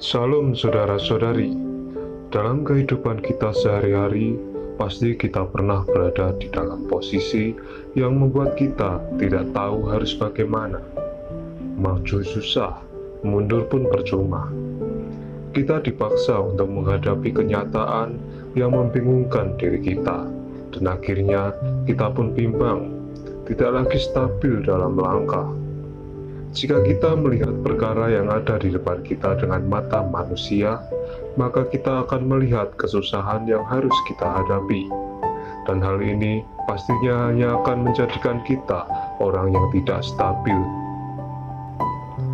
Salam saudara-saudari, dalam kehidupan kita sehari-hari, pasti kita pernah berada di dalam posisi yang membuat kita tidak tahu harus bagaimana. Maju susah, mundur pun percuma. Kita dipaksa untuk menghadapi kenyataan yang membingungkan diri kita, dan akhirnya kita pun bimbang, tidak lagi stabil dalam langkah. Jika kita melihat perkara yang ada di depan kita dengan mata manusia, maka kita akan melihat kesusahan yang harus kita hadapi. Dan hal ini pastinya hanya akan menjadikan kita orang yang tidak stabil.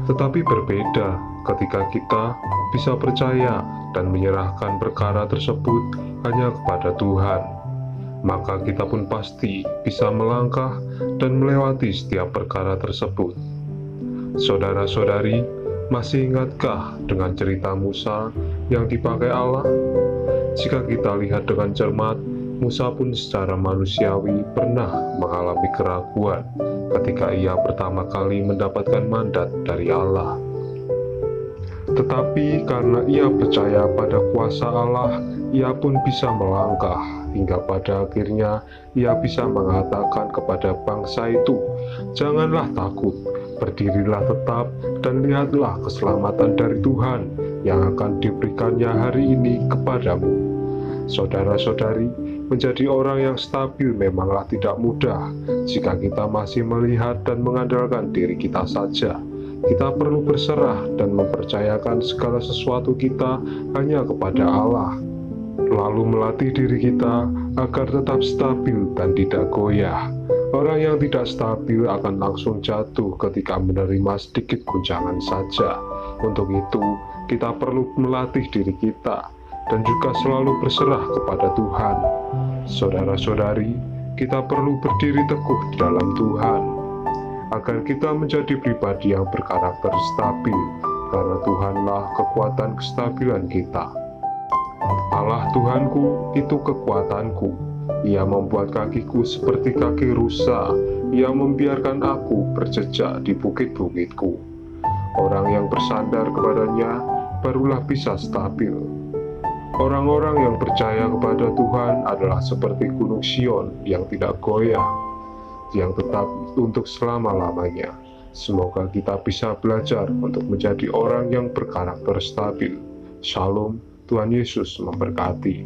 Tetapi berbeda ketika kita bisa percaya dan menyerahkan perkara tersebut hanya kepada Tuhan. Maka kita pun pasti bisa melangkah dan melewati setiap perkara tersebut. Saudara-saudari, masih ingatkah dengan cerita Musa yang dipakai Allah? Jika kita lihat dengan cermat, Musa pun secara manusiawi pernah mengalami keraguan ketika ia pertama kali mendapatkan mandat dari Allah. Tetapi karena ia percaya pada kuasa Allah, ia pun bisa melangkah hingga pada akhirnya ia bisa mengatakan kepada bangsa itu, "Janganlah takut, berdirilah tetap dan lihatlah keselamatan dari Tuhan yang akan diberikannya hari ini kepadamu." Saudara-saudari, menjadi orang yang stabil memanglah tidak mudah jika kita masih melihat dan mengandalkan diri kita saja. Kita perlu berserah dan mempercayakan segala sesuatu kita hanya kepada Allah, lalu melatih diri kita agar tetap stabil dan tidak goyah. Orang yang tidak stabil akan langsung jatuh ketika menerima sedikit guncangan saja. Untuk itu, kita perlu melatih diri kita dan juga selalu berserah kepada Tuhan. Saudara-saudari, kita perlu berdiri teguh di dalam Tuhan, agar kita menjadi pribadi yang berkarakter stabil, karena Tuhanlah kekuatan kestabilan kita. Allah Tuhanku itu kekuatanku. Ia membuat kakiku seperti kaki rusa. Ia membiarkan aku berjejak di bukit-bukitku. Orang yang bersandar kepadanya barulah bisa stabil. Orang-orang yang percaya kepada Tuhan adalah seperti gunung Sion yang tidak goyah, yang tetap untuk selama-lamanya. Semoga kita bisa belajar untuk menjadi orang yang berkarakter stabil. Shalom, Tuhan Yesus memberkati.